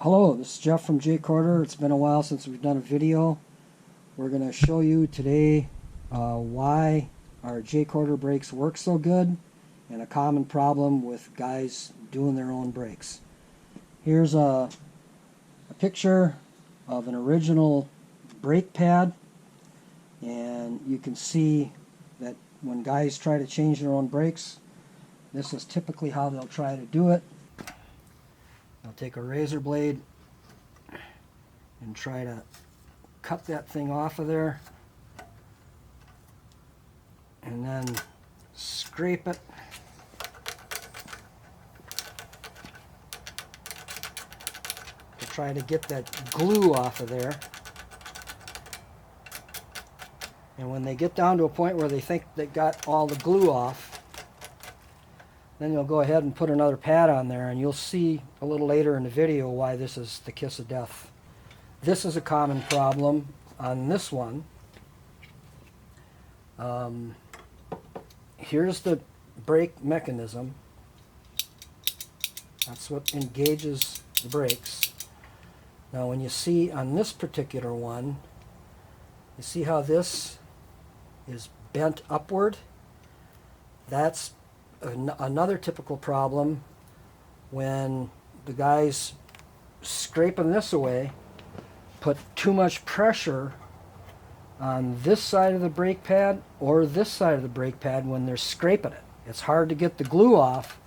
Hello, this is Jeff from J-Corder. It's been a while since we've done a video. We're going to show you today why our J-Corder brakes work so good and a common problem with guys doing their own brakes. Here's a picture of an original brake pad, and you can see that when guys try to change their own brakes, this is typically how they'll try to do it. I'll take a razor blade and try to cut that thing off of there, and then scrape it to try to get that glue off of there. And when they get down to a point where they think they got all the glue off, then you'll go ahead and put another pad on there, and you'll see a little later in the video why this is the kiss of death. This is a common problem on this one. Here's the brake mechanism. That's what engages the brakes. Now when you see on this particular one, you see how this is bent upward? That's another typical problem when the guys scraping this away put too much pressure on this side of the brake pad or this side of the brake pad when they're scraping it. It's hard to get the glue off,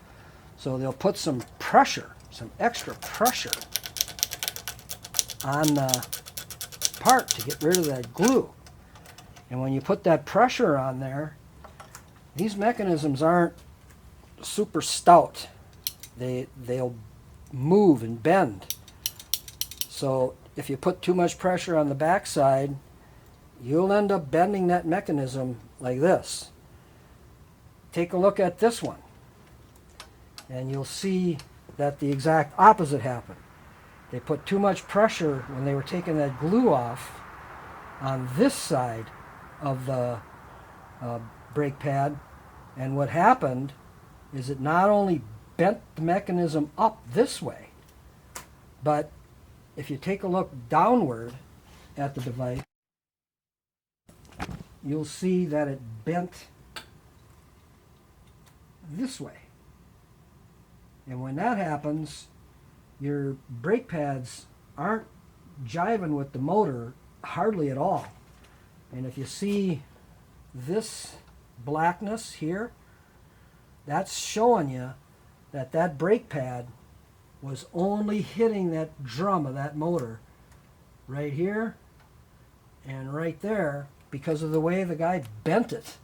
so they'll put some pressure, some extra pressure on the part to get rid of that glue. And when you put that pressure on there, these mechanisms aren't super stout. They'll move and bend. So if you put too much pressure on the backside, you'll end up bending that mechanism like this. Take a look at this one, and you'll see that the exact opposite happened. They put too much pressure when they were taking that glue off on this side of the brake pad, and what happened is it not only bent the mechanism up this way, but if you take a look downward at the device, you'll see that it bent this way. And when that happens, your brake pads aren't jiving with the motor hardly at all. And if you see this blackness here, that's showing you that that brake pad was only hitting that drum of that motor right here and right there because of the way the guy bent it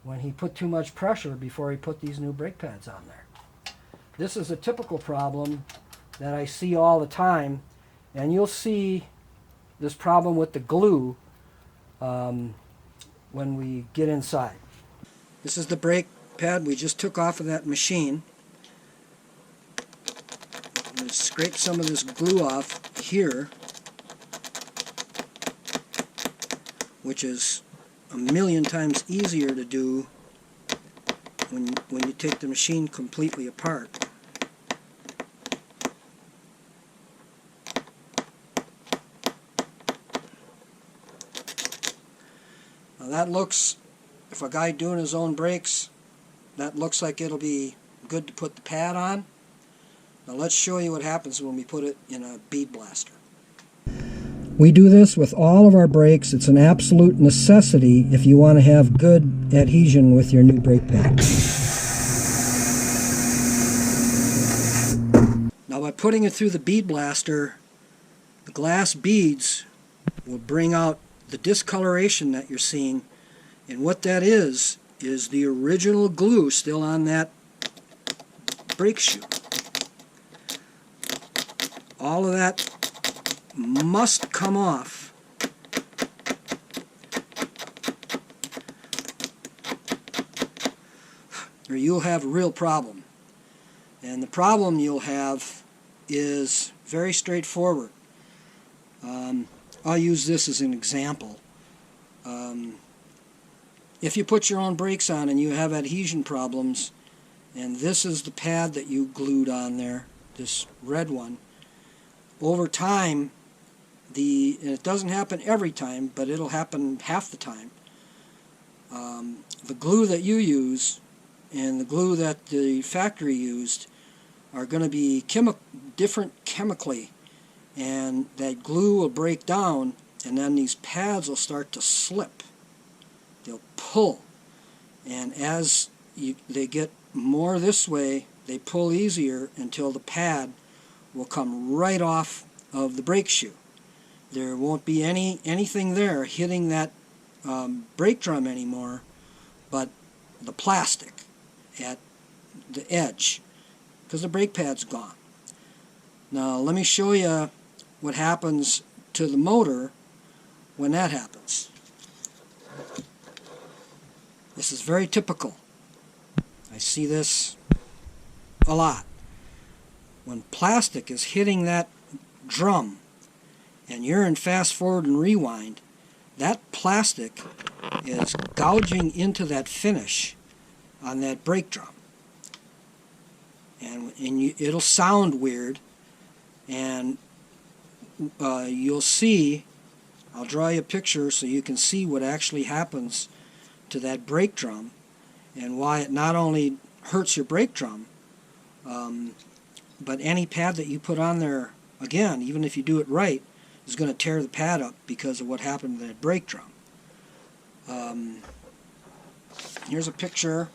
when he put too much pressure before he put these new brake pads on there. This is a typical problem that I see all the time, and you'll see this problem with the glue when we get inside. This is the brake pad we just took off of that machine. I'm going to scrape some of this glue off here, which is a million times easier to do when you take the machine completely apart. Now that looks, if a guy doing his own brakes, that looks like it'll be good to put the pad on. Now let's show you what happens when we put it in a bead blaster. We do this with all of our brakes. It's an absolute necessity if you want to have good adhesion with your new brake pad. Now by putting it through the bead blaster, the glass beads will bring out the discoloration that you're seeing, and what that is the original glue still on that brake shoe. All of that must come off. Or you'll have a real problem. And the problem you'll have is very straightforward. I'll use this as an example. If you put your own brakes on and you have adhesion problems, and this is the pad that you glued on there, this red one, over time, and it doesn't happen every time, but it'll happen half the time, the glue that you use and the glue that the factory used are going to be different chemically, and that glue will break down, and then these pads will start to slip. They'll pull, and as they get more this way, they pull easier until the pad will come right off of the brake shoe. There won't be anything there hitting that brake drum anymore, but the plastic at the edge, because the brake pad's gone. Now let me show you what happens to the motor when that happens. This is very typical. I see this a lot. When plastic is hitting that drum and you're in fast forward and rewind, that plastic is gouging into that finish on that brake drum. And it'll sound weird, and you'll see, I'll draw you a picture so you can see what actually happens to that brake drum and why it not only hurts your brake drum, but any pad that you put on there, again, even if you do it right, is going to tear the pad up because of what happened to that brake drum. Here's a picture.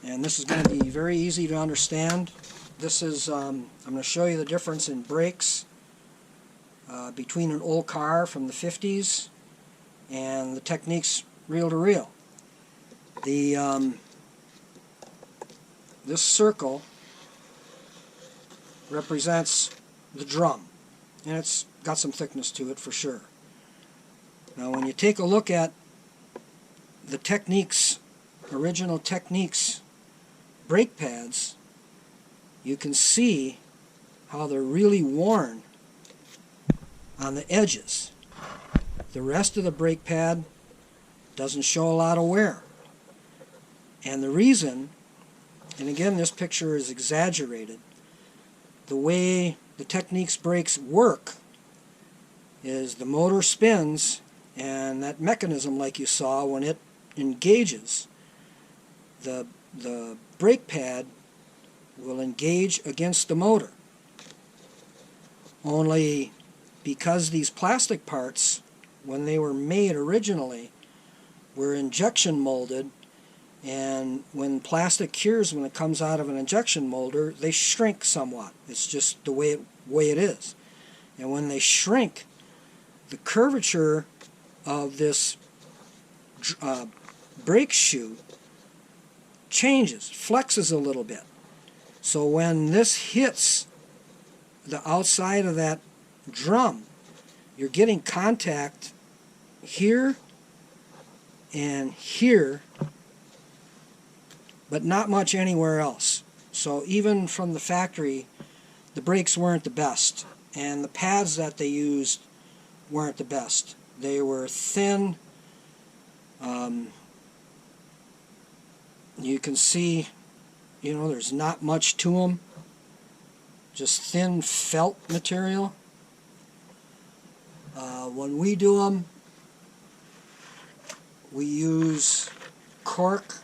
And this is going to be very easy to understand. This is, I'm going to show you the difference in brakes between an old car from the 50s and the Technics reel-to-reel. This circle represents the drum, and it's got some thickness to it for sure. Now when you take a look at the Technics, original Technics brake pads, you can see how they're really worn on the edges. The rest of the brake pad doesn't show a lot of wear. And the reason, and again this picture is exaggerated, the way the Technics brakes work is the motor spins, and that mechanism, like you saw, when it engages, the brake pad will engage against the motor. Only because these plastic parts, when they were made originally, were injection molded, and when plastic cures, when it comes out of an injection molder, they shrink somewhat. It's just the way it is. And when they shrink, the curvature of this brake shoe changes, flexes a little bit. So when this hits the outside of that drum, you're getting contact here and here, but not much anywhere else. So even from the factory, the brakes weren't the best, and the pads that they used weren't the best. They were thin. You can see, there's not much to them. Just thin felt material. When we do them, we use cork.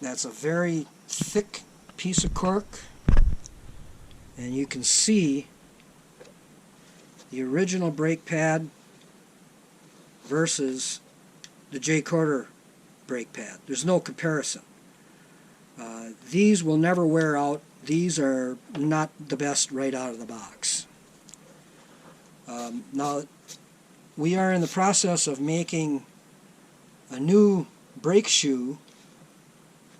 That's a very thick piece of cork, and you can see the original brake pad versus the J-Quarter brake pad. There's no comparison. These will never wear out. These are not the best right out of the box. Now, we are in the process of making a new brake shoe,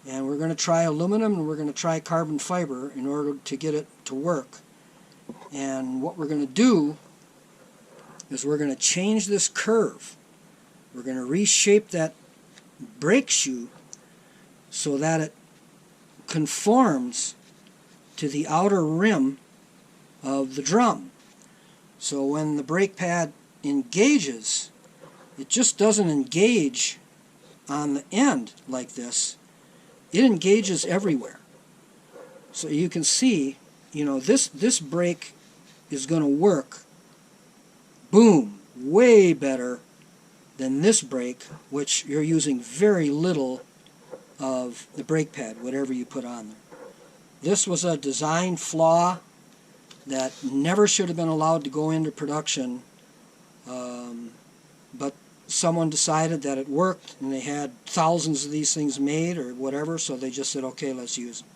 and we're going to try aluminum and we're going to try carbon fiber in order to get it to work. And what we're going to do is we're going to change this curve. We're going to reshape that brake shoe so that it conforms to the outer rim of the drum. So when the brake pad engages, it just doesn't engage on the end like this. it engages everywhere. So you can see, you know, this brake is going to work, boom, way better than this brake, which you're using very little of the brake pad, whatever you put on there. This was a design flaw that never should have been allowed to go into production, but someone decided that it worked, and they had thousands of these things made or whatever, so they just said, okay, let's use them.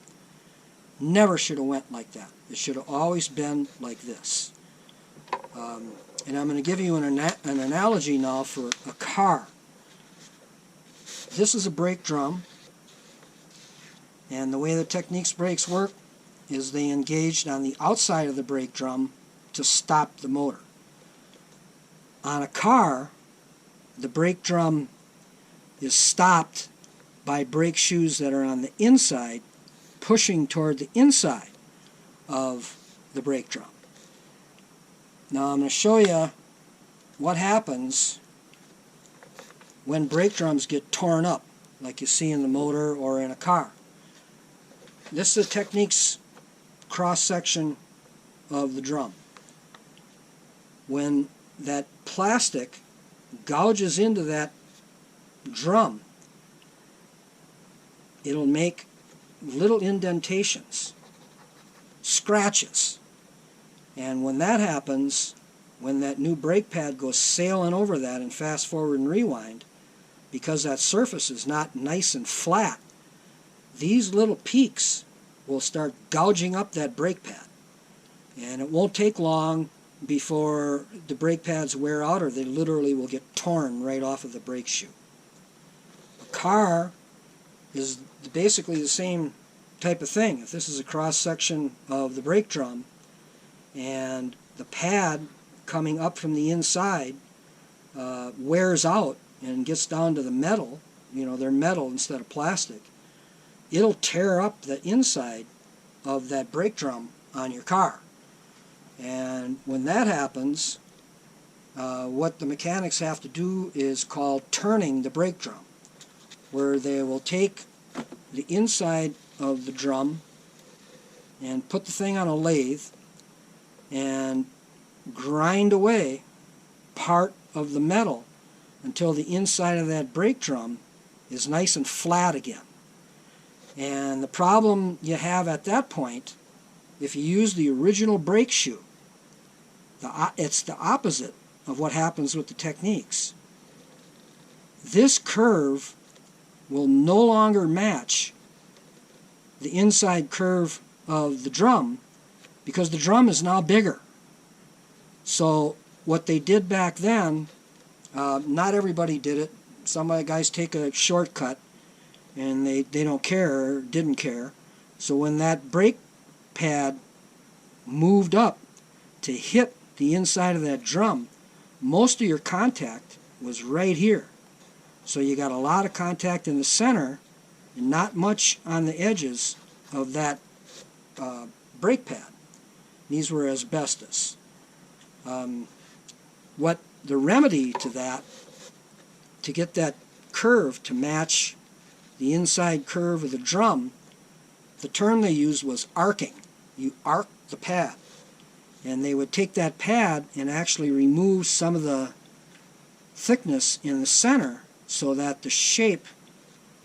Never should have went like that. It should have always been like this. And I'm going to give you an analogy now for a car. This is a brake drum, and the way the Technics brakes work is they engaged on the outside of the brake drum to stop the motor. On a car, the brake drum is stopped by brake shoes that are on the inside, pushing toward the inside of the brake drum. Now I'm going to show you what happens when brake drums get torn up, like you see in the motor or in a car. This is a Technics cross-section of the drum. When that plastic gouges into that drum, it'll make little indentations, scratches. And when that happens, when that new brake pad goes sailing over that and fast forward and rewind, because that surface is not nice and flat, these little peaks will start gouging up that brake pad. And it won't take long before the brake pads wear out, or they literally will get torn right off of the brake shoe. A car is basically the same type of thing. If this is a cross-section of the brake drum, and the pad coming up from the inside wears out and gets down to the metal, you know, they're metal instead of plastic, it'll tear up the inside of that brake drum on your car. And when that happens, what the mechanics have to do is called turning the brake drum, where they will take the inside of the drum and put the thing on a lathe and grind away part of the metal until the inside of that brake drum is nice and flat again. And the problem you have at that point, if you use the original brake shoe, it's the opposite of what happens with the Technics. This curve will no longer match the inside curve of the drum, because the drum is now bigger. So what they did back then, not everybody did it. Some guys take a shortcut and they don't care or didn't care. So when that brake pad moved up to hit the inside of that drum, most of your contact was right here. So you got a lot of contact in the center and not much on the edges of that brake pad. These were asbestos. What the remedy to that, to get that curve to match the inside curve of the drum, the term they used was arcing. You arc the pad. And they would take that pad and actually remove some of the thickness in the center so that the shape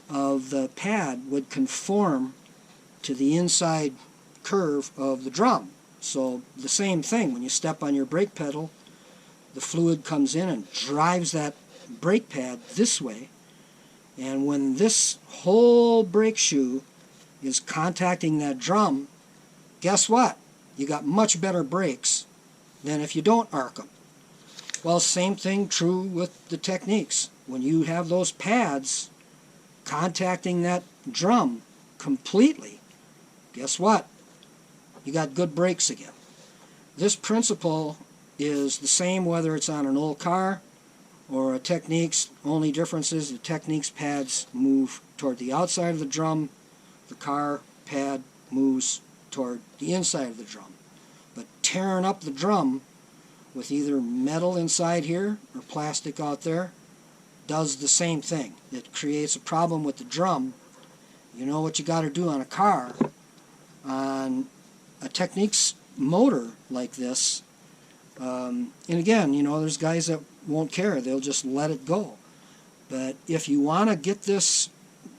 of the pad would conform to the inside curve of the drum. So the same thing, when you step on your brake pedal, the fluid comes in and drives that brake pad this way, and when this whole brake shoe is contacting that drum, guess what? You got much better brakes than if you don't arc them. Well, same thing true with the Technics. When you have those pads contacting that drum completely, guess what? You got good brakes again. This principle is the same whether it's on an old car or a Technics. Only difference is the Technics pads move toward the outside of the drum, the car pad moves toward the inside of the drum. But tearing up the drum with either metal inside here or plastic out there does the same thing. It creates a problem with the drum, You know what you got to do on a car, on a Technics motor like this. And again, you know, there's guys that won't care. They'll just let it go. But if you want to get this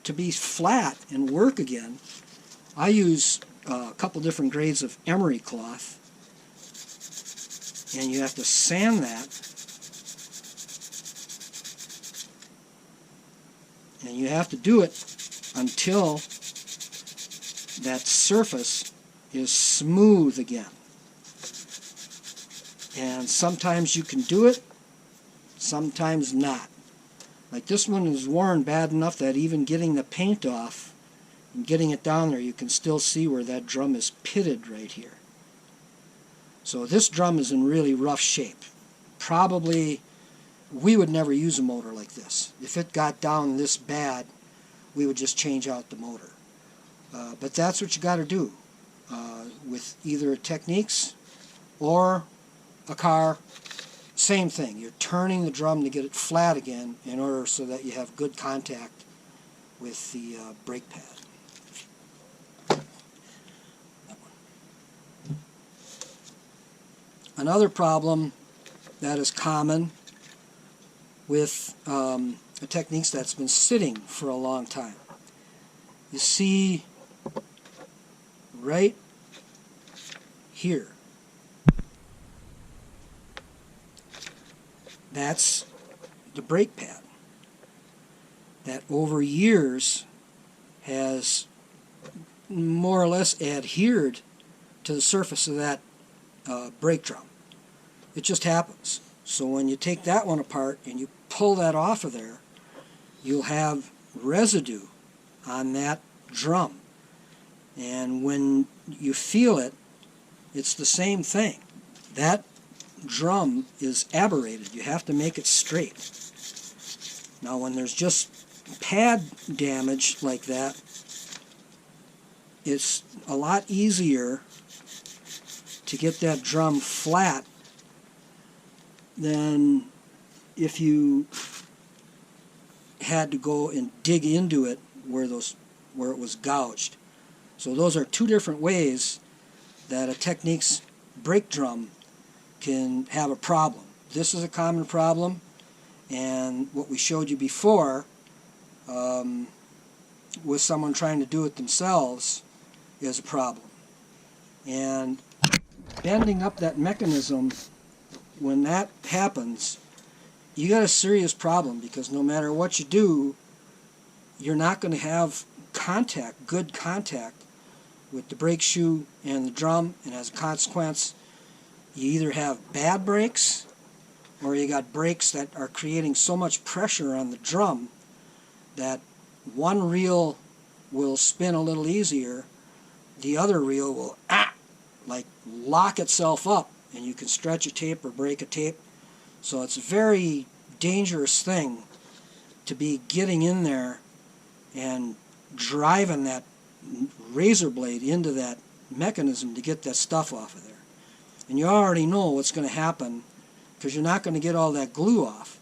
to be flat and work again, I use a couple different grades of emery cloth. And you have to sand that. And you have to do it until that surface is smooth again. And sometimes you can do it, sometimes not. Like this one is worn bad enough that even getting the paint off and getting it down there, you can still see where that drum is pitted right here. So this drum is in really rough shape. Probably, we would never use a motor like this. If it got down this bad, we would just change out the motor. But that's what you got to do with either Technics or a car. Same thing. You're turning the drum to get it flat again in order so that you have good contact with the brake pad. Another problem that is common with a Technics that's been sitting for a long time. You see right here, that's the brake pad that over years has more or less adhered to the surface of that brake drum. It just happens. So when you take that one apart and you pull that off of there, you'll have residue on that drum. And when you feel it, it's the same thing. That drum is aberrated. You have to make it straight. Now when there's just pad damage like that, it's a lot easier to get that drum flat than if you had to go and dig into it where it was gouged. So those are two different ways that a Technics brake drum can have a problem. This is a common problem, and what we showed you before with someone trying to do it themselves is a problem. And bending up that mechanism, when that happens, you got a serious problem, because no matter what you do, you're not going to have contact, good contact with the brake shoe and the drum, and as a consequence, you either have bad brakes or you got brakes that are creating so much pressure on the drum that one reel will spin a little easier, the other reel will like lock itself up, and you can stretch a tape or break a tape. So it's a very dangerous thing to be getting in there and driving that razor blade into that mechanism to get that stuff off of there. And you already know what's going to happen, because you're not going to get all that glue off.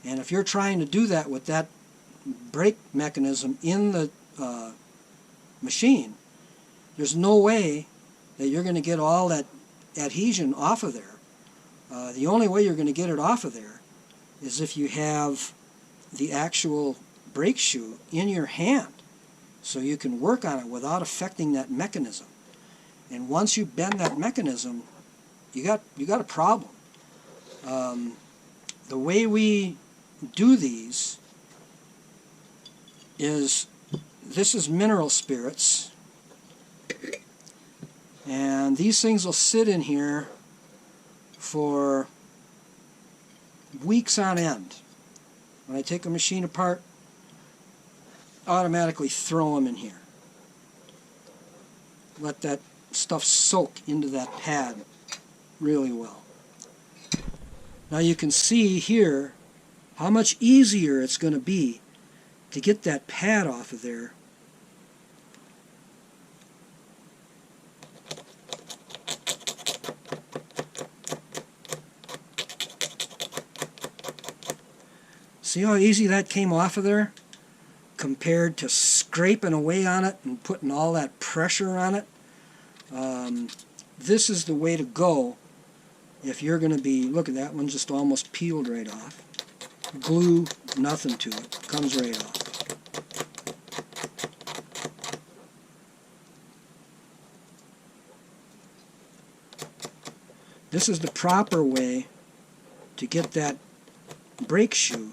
And if you're trying to do that with that brake mechanism in the machine, there's no way that you're going to get all that adhesion off of there. The only way you're going to get it off of there is if you have the actual brake shoe in your hand, so you can work on it without affecting that mechanism. And once you bend that mechanism, you got a problem. The way we do these is, this is mineral spirits, and these things will sit in here for weeks on end. When I take a machine apart, automatically throw them in here. Let that stuff soak into that pad really well. Now you can see here how much easier it's going to be to get that pad off of there . See how easy that came off of there compared to scraping away on it and putting all that pressure on it, this is the way to go if you're going to be, look at that one just almost peeled right off. Glue nothing to it, comes right off. This is the proper way to get that brake shoe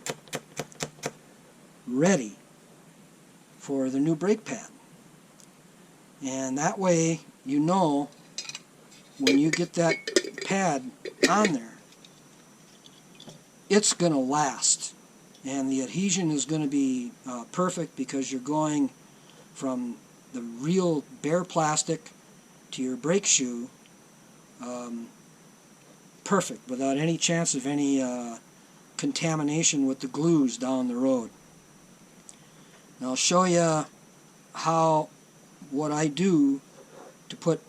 ready for the new brake pad. And that way you know when you get that pad on there, it's going to last. And the adhesion is going to be perfect because you're going from the real bare plastic to your brake shoe perfect, without any chance of any contamination with the glues down the road. Now I'll show you what I do to put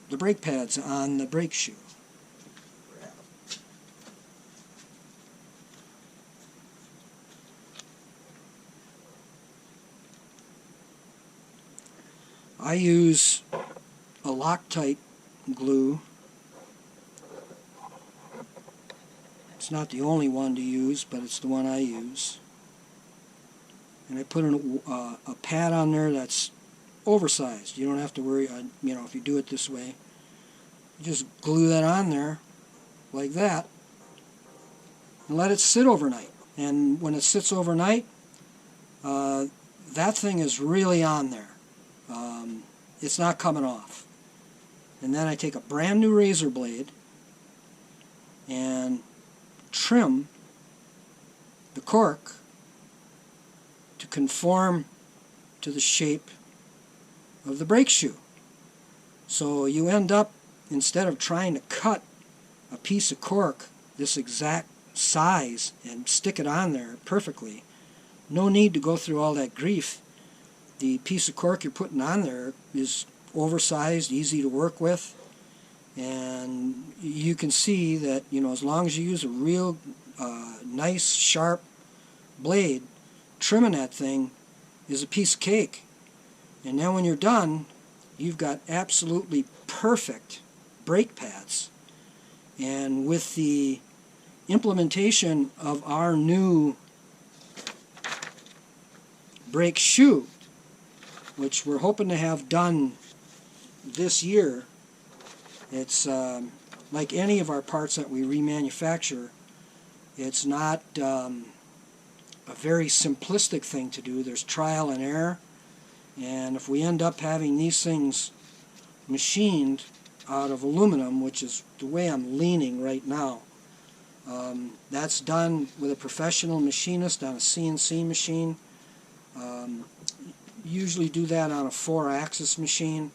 the brake pads on the brake shoe. I use a Loctite glue. It's not the only one to use, but it's the one I use. And I put a pad on there that's oversized. You don't have to worry, if you do it this way. You just glue that on there like that and let it sit overnight. And when it sits overnight, that thing is really on there. It's not coming off. And then I take a brand new razor blade and trim the cork to conform to the shape of the brake shoe. So you end up, instead of trying to cut a piece of cork this exact size and stick it on there perfectly, no need to go through all that grief. The piece of cork you're putting on there is oversized, easy to work with, and you can see that, as long as you use a real nice sharp blade, trimming that thing is a piece of cake. And then when you're done, you've got absolutely perfect brake pads. And with the implementation of our new brake shoe, which we're hoping to have done this year, it's like any of our parts that we remanufacture, it's not a very simplistic thing to do. There's trial and error, and if we end up having these things machined out of aluminum, which is the way I'm leaning right now, that's done with a professional machinist on a CNC machine. Usually do that on a 4-axis machine,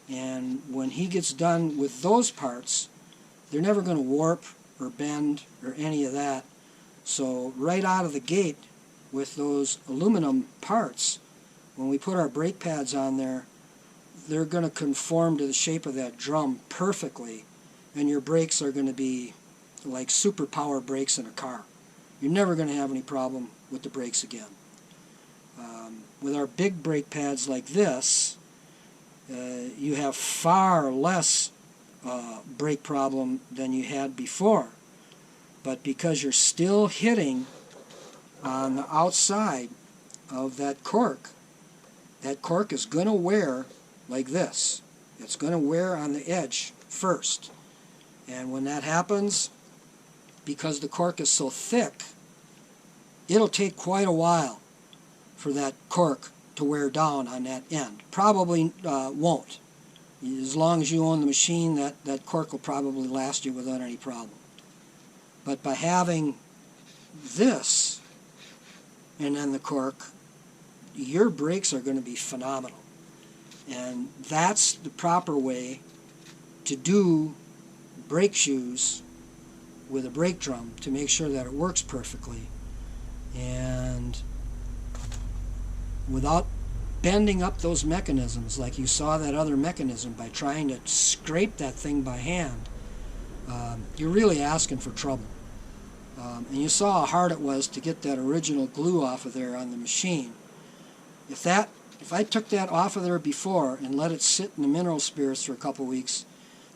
and when he gets done with those parts, they're never going to warp or bend or any of that. So right out of the gate with those aluminum parts, when we put our brake pads on there, they're going to conform to the shape of that drum perfectly, and your brakes are going to be like superpower brakes in a car. You're never going to have any problem with the brakes again. With our big brake pads like this, you have far less brake problem than you had before. But because you're still hitting on the outside of that cork is going to wear like this. It's going to wear on the edge first. And when that happens, because the cork is so thick, it'll take quite a while for that cork to wear down on that end. Probably won't. As long as you own the machine, that cork will probably last you without any problem. But by having this and then the cork, your brakes are going to be phenomenal. And that's the proper way to do brake shoes with a brake drum, to make sure that it works perfectly and without bending up those mechanisms like you saw that other mechanism by trying to scrape that thing by hand. You're really asking for trouble. And you saw how hard it was to get that original glue off of there on the machine. If that if I took that off of there before and let it sit in the mineral spirits for a couple weeks,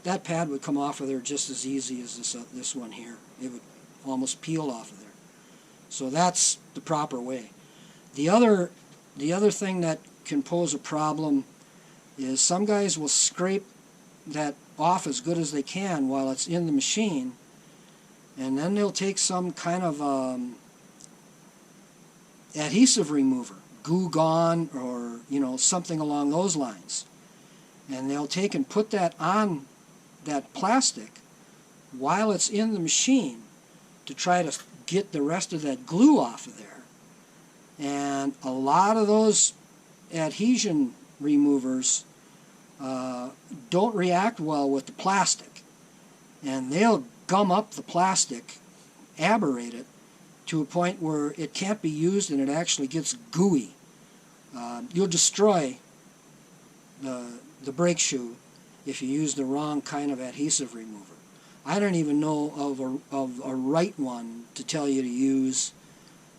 that pad would come off of there just as easy as this one here. It would almost peel off of there. So that's the proper way. The other thing that can pose a problem is some guys will scrape that off as good as they can while it's in the machine, and then they'll take some kind of adhesive remover, Goo Gone, or something along those lines, and they'll take and put that on that plastic while it's in the machine to try to get the rest of that glue off of there. And a lot of those adhesion removers don't react well with the plastic, and they'll gum up the plastic, aberrate it to a point where it can't be used and it actually gets gooey. You'll destroy the brake shoe if you use the wrong kind of adhesive remover. I don't even know of a right one to tell you to use,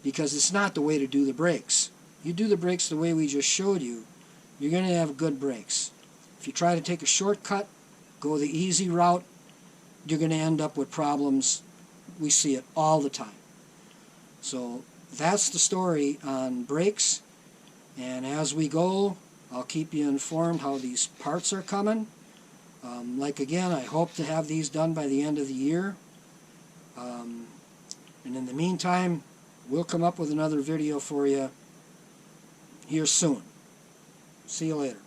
because it's not the way to do the brakes. You do the brakes the way we just showed you, you're going to have good brakes. If you try to take a shortcut, go the easy route, you're going to end up with problems. We see it all the time. So that's the story on brakes, and as we go, I'll keep you informed how these parts are coming. Like again, I hope to have these done by the end of the year. And in the meantime, we'll come up with another video for you here soon. See you later.